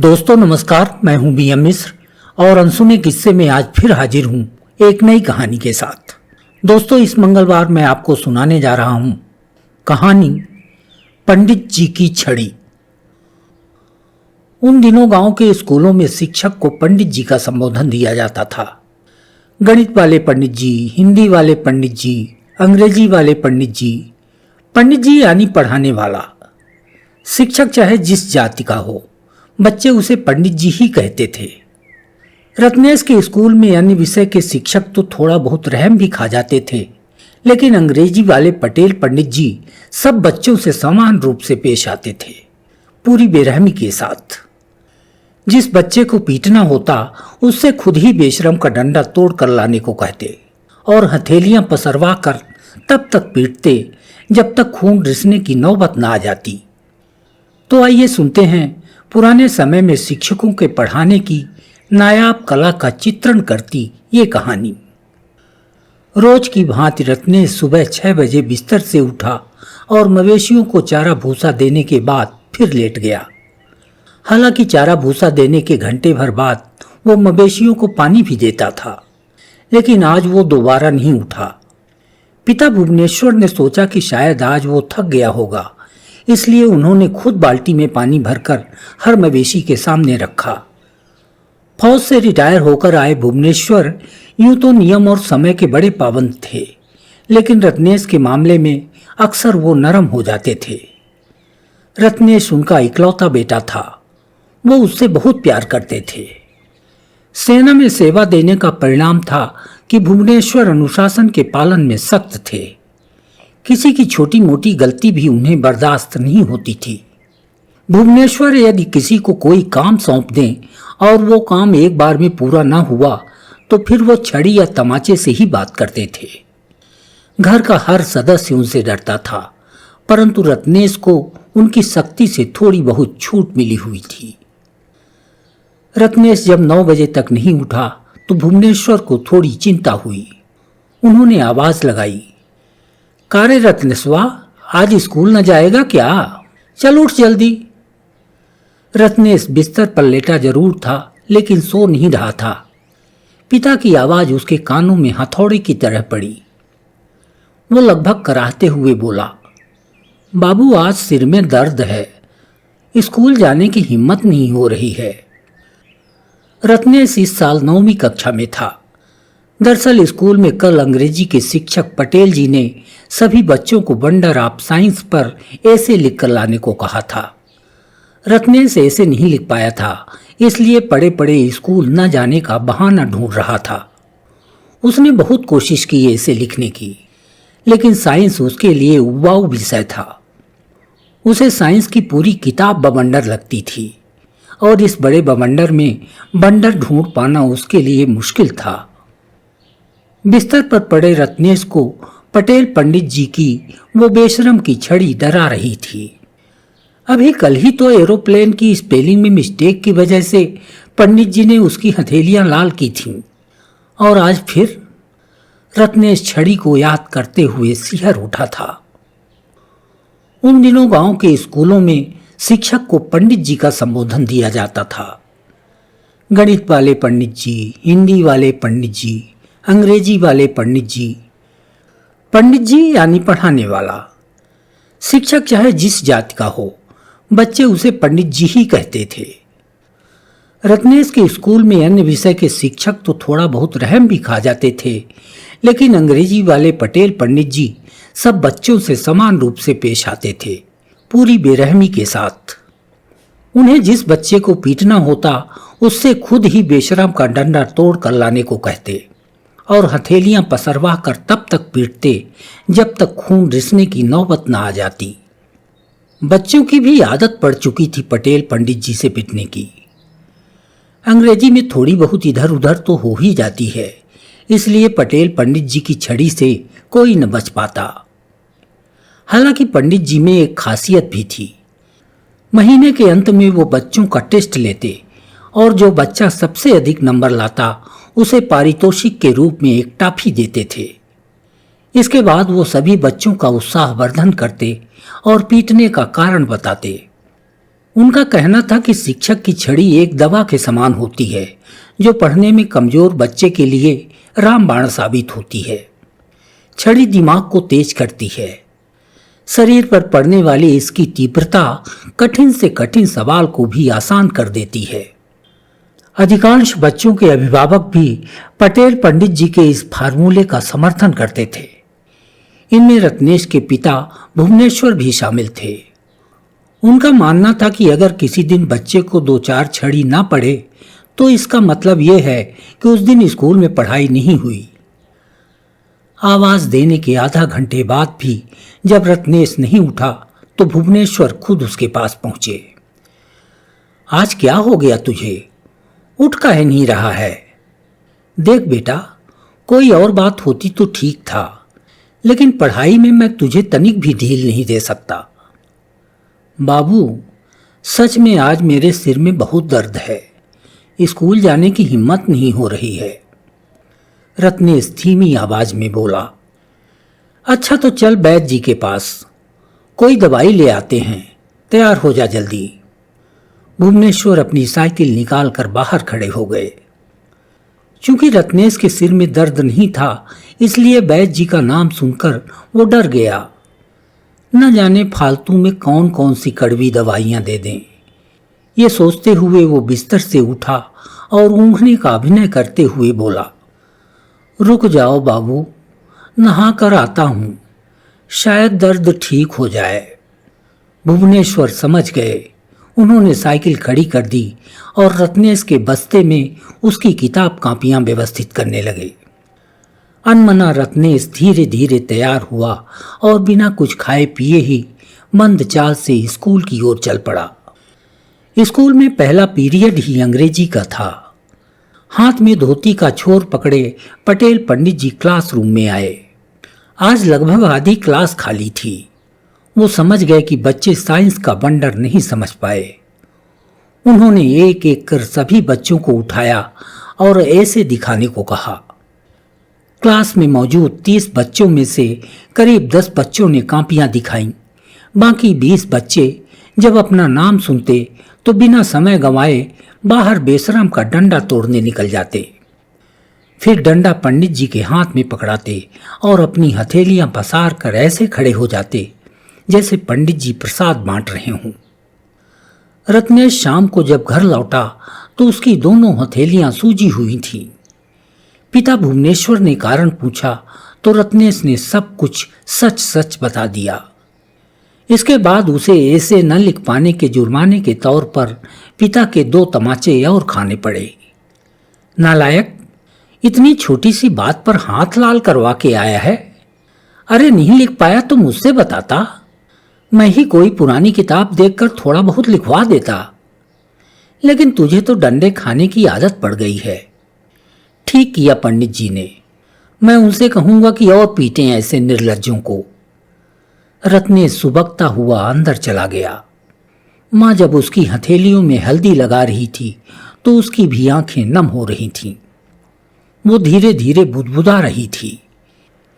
दोस्तों नमस्कार, मैं हूं बीएम मिश्र और अनसुने किस्से में आज फिर हाजिर हूं एक नई कहानी के साथ। दोस्तों इस मंगलवार मैं आपको सुनाने जा रहा हूं कहानी पंडित जी की छड़ी। उन दिनों गांव के स्कूलों में शिक्षक को पंडित जी का संबोधन दिया जाता था। गणित वाले पंडित जी, हिंदी वाले पंडित जी, अंग्रेजी वाले पंडित जी। पंडित जी यानी पढ़ाने वाला। शिक्षक चाहे जिस जाति का हो, बच्चे उसे पंडित जी ही कहते थे। रत्नेश के स्कूल में अन्य विषय के शिक्षक तो थोड़ा बहुत रहम भी खा जाते थे, लेकिन अंग्रेजी वाले पटेल पंडित जी सब बच्चों से समान रूप से पेश आते थे, पूरी बेरहमी के साथ। जिस बच्चे को पीटना होता उससे खुद ही बेशरम का डंडा तोड़ कर लाने को कहते और हथेलियां पसरवा कर तब तक पीटते जब तक खून रिसने की नौबत न आ जाती। तो आइए सुनते हैं पुराने समय में शिक्षकों के पढ़ाने की नायाब कला का चित्रण करती ये कहानी। रोज की भांति रत्नेश सुबह 6 बजे बिस्तर से उठा और मवेशियों को चारा भूसा देने के बाद फिर लेट गया। हालांकि चारा भूसा देने के घंटे भर बाद वो मवेशियों को पानी भी देता था, लेकिन आज वो दोबारा नहीं उठा। पिता भुवनेश्वर ने सोचा कि शायद आज वो थक गया होगा, इसलिए उन्होंने खुद बाल्टी में पानी भरकर हर मवेशी के सामने रखा। फौज से रिटायर होकर आए भुवनेश्वर यूं तो नियम और समय के बड़े पाबंद थे, लेकिन रत्नेश के मामले में अक्सर वो नरम हो जाते थे। रत्नेश उनका इकलौता बेटा था, वो उससे बहुत प्यार करते थे। सेना में सेवा देने का परिणाम था कि भुवनेश्वर अनुशासन के पालन में सख्त थे। किसी की छोटी मोटी गलती भी उन्हें बर्दाश्त नहीं होती थी। भुवनेश्वर यदि किसी को कोई काम सौंप दें और वो काम एक बार में पूरा न हुआ तो फिर वो छड़ी या तमाचे से ही बात करते थे। घर का हर सदस्य उनसे डरता था, परंतु रत्नेश को उनकी सख्ती से थोड़ी बहुत छूट मिली हुई थी। रत्नेश जब 9 बजे तक नहीं उठा तो भुवनेश्वर को थोड़ी चिंता हुई। उन्होंने आवाज लगाई, कारे रत्नेशवा, आज स्कूल न जाएगा क्या? चल उठ जल्दी। रत्नेश बिस्तर पर लेटा जरूर था, लेकिन सो नहीं रहा था। पिता की आवाज उसके कानों में हथौड़े की तरह पड़ी। वो लगभग कराहते हुए बोला, बाबू आज सिर में दर्द है, स्कूल जाने की हिम्मत नहीं हो रही है। रत्नेश इस साल 9वीं कक्षा में था। दरअसल स्कूल में कल अंग्रेजी के शिक्षक पटेल जी ने सभी बच्चों को वंडर ऑफ साइंस पर ऐसे लिख कर लाने को कहा था। रत्नेश ऐसे नहीं लिख पाया था, इसलिए पड़े पड़े स्कूल न जाने का बहाना ढूंढ रहा था। उसने बहुत कोशिश की ऐसे लिखने की, लेकिन साइंस उसके लिए उबाऊ विषय था। उसे साइंस की पूरी किताब बवंडर लगती थी और इस बड़े बवंडर में बंडर ढूंढ पाना उसके लिए मुश्किल था। बिस्तर पर पड़े रत्नेश को पटेल पंडित जी की वो बेशरम की छड़ी डरा रही थी। अभी कल ही तो एरोप्लेन की स्पेलिंग में मिस्टेक की वजह से पंडित जी ने उसकी हथेलियां लाल की थीं, और आज फिर रत्नेश छड़ी को याद करते हुए सिहर उठा था। उन दिनों गांव के स्कूलों में शिक्षक को पंडित जी का संबोधन दिया जाता था। गणित वाले पंडित जी, हिंदी वाले पंडित जी, अंग्रेजी वाले पंडित जी। पंडित जी यानी पढ़ाने वाला। शिक्षक चाहे जिस जाति का हो, बच्चे उसे पंडित जी ही कहते थे। रत्नेश के स्कूल में अन्य विषय के शिक्षक तो थोड़ा बहुत रहम भी खा जाते थे, लेकिन अंग्रेजी वाले पटेल पंडित जी सब बच्चों से समान रूप से पेश आते थे, पूरी बेरहमी के साथ। उन्हें जिस बच्चे को पीटना होता उससे खुद ही बेशरम का डंडा तोड़ कर लाने को कहते और हथेलियां पसरवा कर तब तक पीटते जब तक खून रिसने की नौबत न आ जाती। बच्चों की भी आदत पड़ चुकी थी पटेल पंडित जी से पिटने की। अंग्रेजी में थोड़ी बहुत इधर उधर तो हो ही जाती है, इसलिए पटेल पंडित जी की छड़ी से कोई न बच पाता। हालांकि पंडित जी में एक खासियत भी थी। महीने के अंत में वो बच्चों का टेस्ट लेते और जो बच्चा सबसे अधिक नंबर लाता उसे पारितोषिक के रूप में एक टॉफी देते थे। इसके बाद वो सभी बच्चों का उत्साहवर्धन करते और पीटने का कारण बताते। उनका कहना था कि शिक्षक की छड़ी एक दवा के समान होती है जो पढ़ने में कमजोर बच्चे के लिए रामबाण साबित होती है। छड़ी दिमाग को तेज करती है। शरीर पर पड़ने वाली इसकी तीव्रता कठिन से कठिन सवाल को भी आसान कर देती है। अधिकांश बच्चों के अभिभावक भी पटेल पंडित जी के इस फार्मूले का समर्थन करते थे। इनमें रत्नेश के पिता भुवनेश्वर भी शामिल थे। उनका मानना था कि अगर किसी दिन बच्चे को 2-4 छड़ी ना पड़े तो इसका मतलब यह है कि उस दिन स्कूल में पढ़ाई नहीं हुई। आवाज देने के आधा घंटे बाद भी जब रत्नेश नहीं उठा तो भुवनेश्वर खुद उसके पास पहुंचे। आज क्या हो गया तुझे? उठ काहे नहीं रहा है? देख बेटा, कोई और बात होती तो ठीक था, लेकिन पढ़ाई में मैं तुझे तनिक भी ढील नहीं दे सकता। बाबू, सच में आज मेरे सिर में बहुत दर्द है। स्कूल जाने की हिम्मत नहीं हो रही है। रत्नेश धीमी आवाज में बोला। अच्छा तो चल वैद्य जी के पास, कोई दवाई ले आते हैं। तैयार हो जा जल्दी। भुवनेश्वर अपनी साइकिल निकालकर बाहर खड़े हो गए। चूंकि रत्नेश के सिर में दर्द नहीं था, इसलिए वैद्य जी का नाम सुनकर वो डर गया। न जाने फालतू में कौन कौन सी कड़वी दवाइयां दे दें। ये सोचते हुए वो बिस्तर से उठा और ऊँघने का अभिनय करते हुए बोला, रुक जाओ बाबू, नहा कर आता हूं, शायद दर्द ठीक हो जाए। भुवनेश्वर समझ गए। उन्होंने साइकिल खड़ी कर दी और रत्नेश के बस्ते में उसकी किताब कापियां व्यवस्थित करने लगे। अनमना रत्नेश धीरे धीरे तैयार हुआ और बिना कुछ खाए पिए ही मंद चाल से स्कूल की ओर चल पड़ा। स्कूल में पहला पीरियड ही अंग्रेजी का था। हाथ में धोती का छोर पकड़े पटेल पंडित जी क्लासरूम में आए। आज लगभग आधी क्लास खाली थी। वो समझ गए कि बच्चे साइंस का वंडर नहीं समझ पाए। उन्होंने एक एक कर सभी बच्चों को उठाया और ऐसे दिखाने को कहा। क्लास में मौजूद 30 बच्चों में से करीब 10 बच्चों ने कापियां दिखाईं। बाकी 20 बच्चे जब अपना नाम सुनते तो बिना समय गंवाए बाहर बेशरम का डंडा तोड़ने निकल जाते। फिर डंडा पंडित जी के हाथ में पकड़ाते और अपनी हथेलियां पसार कर ऐसे खड़े हो जाते जैसे पंडित जी प्रसाद बांट रहे हों। रत्नेश शाम को जब घर लौटा तो उसकी दोनों हथेलियां सूजी हुई थीं। पिता भुवनेश्वर ने कारण पूछा तो रत्नेश ने सब कुछ सच सच बता दिया। इसके बाद उसे ऐसे न लिख पाने के जुर्माने के तौर पर पिता के 2 तमाचे और खाने पड़े। नालायक, इतनी छोटी सी बात पर हाथ लाल करवा के आया है। अरे नहीं लिख पाया तो मुझसे बताता, मैं ही कोई पुरानी किताब देखकर थोड़ा बहुत लिखवा देता। लेकिन तुझे तो डंडे खाने की आदत पड़ गई है। ठीक किया पंडित जी ने, मैं उनसे कहूंगा कि और पीटें ऐसे निर्लज्जों को। रत्नेश सुबकता हुआ अंदर चला गया। माँ जब उसकी हथेलियों में हल्दी लगा रही थी तो उसकी भी आंखें नम हो रही थीं। वो धीरे धीरे बुदबुदा रही थी।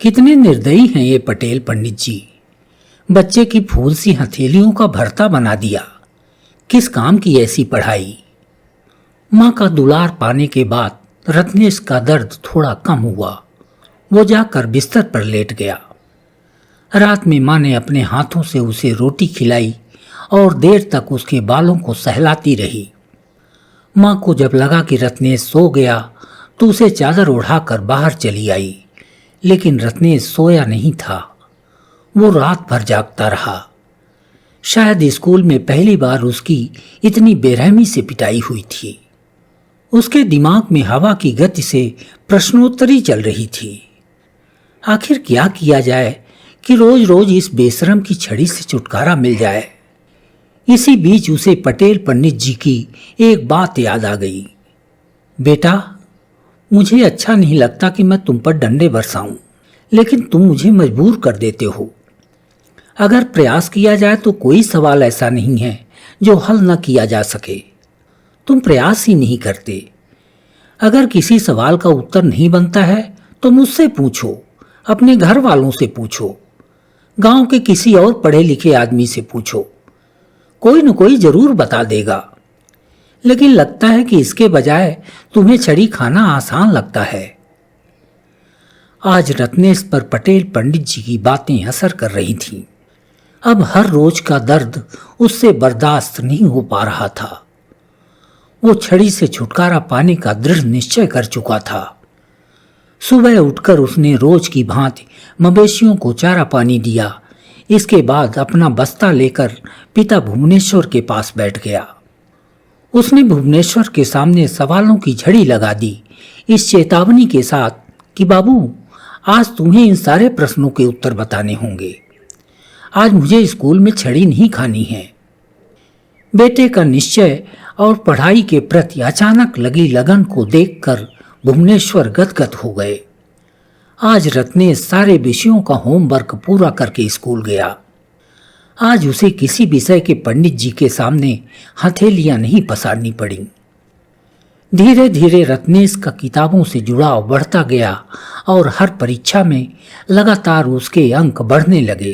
कितने निर्दयी हैं ये पटेल पंडित जी। बच्चे की फूल सी हथेलियों का भरता बना दिया। किस काम की ऐसी पढ़ाई। माँ का दुलार पाने के बाद रत्नेश का दर्द थोड़ा कम हुआ। वो जाकर बिस्तर पर लेट गया। रात में माँ ने अपने हाथों से उसे रोटी खिलाई और देर तक उसके बालों को सहलाती रही। माँ को जब लगा कि रत्नेश सो गया तो उसे चादर उड़ाकर बाहर चली आई, लेकिन रत्नेश सोया नहीं था। वो रात भर जागता रहा। शायद स्कूल में पहली बार उसकी इतनी बेरहमी से पिटाई हुई थी। उसके दिमाग में हवा की गति से प्रश्नोत्तरी चल रही थी। आखिर क्या किया जाए कि रोज रोज इस बेशरम की छड़ी से छुटकारा मिल जाए। इसी बीच उसे पटेल पंडित जी की एक बात याद आ गई। बेटा, मुझे अच्छा नहीं लगता कि मैं तुम पर डंडे बरसाऊं, लेकिन तुम मुझे मजबूर कर देते हो। अगर प्रयास किया जाए तो कोई सवाल ऐसा नहीं है जो हल न किया जा सके। तुम प्रयास ही नहीं करते। अगर किसी सवाल का उत्तर नहीं बनता है तो मुझसे पूछो, अपने घर वालों से पूछो, गांव के किसी और पढ़े लिखे आदमी से पूछो। कोई न कोई जरूर बता देगा, लेकिन लगता है कि इसके बजाय तुम्हें छड़ी खाना आसान लगता है। आज रत्नेश पर पटेल पंडित जी की बातें असर कर रही थीं। अब हर रोज का दर्द उससे बर्दाश्त नहीं हो पा रहा था। वो छड़ी से छुटकारा पाने का दृढ़ निश्चय कर चुका था। सुबह उठकर उसने रोज की भांति मवेशियों को चारा पानी दिया। इसके बाद अपना बस्ता लेकर पिता भुवनेश्वर के पास बैठ गया। उसने भुवनेश्वर के सामने सवालों की झड़ी लगा दी, इस चेतावनी के साथ कि बाबू, आज तुम्हें इन सारे प्रश्नों के उत्तर बताने होंगे। आज मुझे स्कूल में छड़ी नहीं खानी है। बेटे का निश्चय और पढ़ाई के प्रति अचानक लगी लगन को देखकर भुवनेश्वर गदगद हो गए। आज रत्नेश सारे विषयों का होमवर्क पूरा करके स्कूल गया। आज उसे किसी विषय के पंडित जी के सामने हथेलियां नहीं पसारनी पड़ी। धीरे धीरे रत्नेश का किताबों से जुड़ाव बढ़ता गया और हर परीक्षा में लगातार उसके अंक बढ़ने लगे।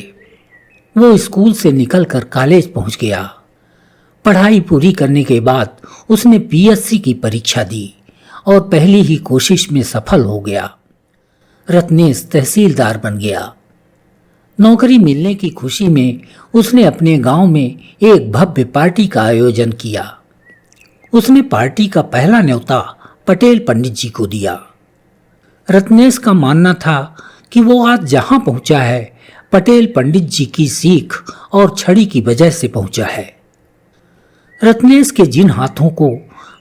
वो स्कूल से निकलकर कॉलेज पहुंच गया। पढ़ाई पूरी करने के बाद उसने पीएससी की परीक्षा दी और पहली ही कोशिश में सफल हो गया। रत्नेश तहसीलदार बन गया। नौकरी मिलने की खुशी में उसने अपने गांव में एक भव्य पार्टी का आयोजन किया। उसने पार्टी का पहला न्योता पटेल पंडित जी को दिया। रत्नेश का मानना था कि वो आज जहां पहुंचा है, पटेल पंडित जी की सीख और छड़ी की वजह से पहुंचा है। रत्नेश के जिन हाथों को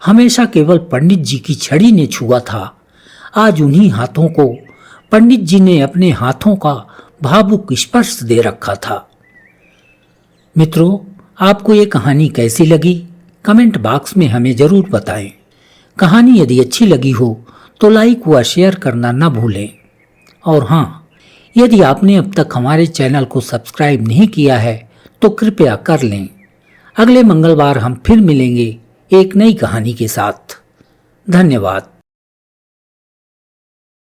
हमेशा केवल पंडित जी की छड़ी ने छुआ था, आज उन्हीं हाथों को पंडित जी ने अपने हाथों का भावुक स्पर्श दे रखा था। मित्रों, आपको ये कहानी कैसी लगी? कमेंट बॉक्स में हमें जरूर बताएं। कहानी यदि अच्छी लगी हो तो लाइक व शेयर करना न भूलें। और हाँ, यदि आपने अब तक हमारे चैनल को सब्सक्राइब नहीं किया है तो कृपया कर लें। अगले मंगलवार हम फिर मिलेंगे एक नई कहानी के साथ। धन्यवाद।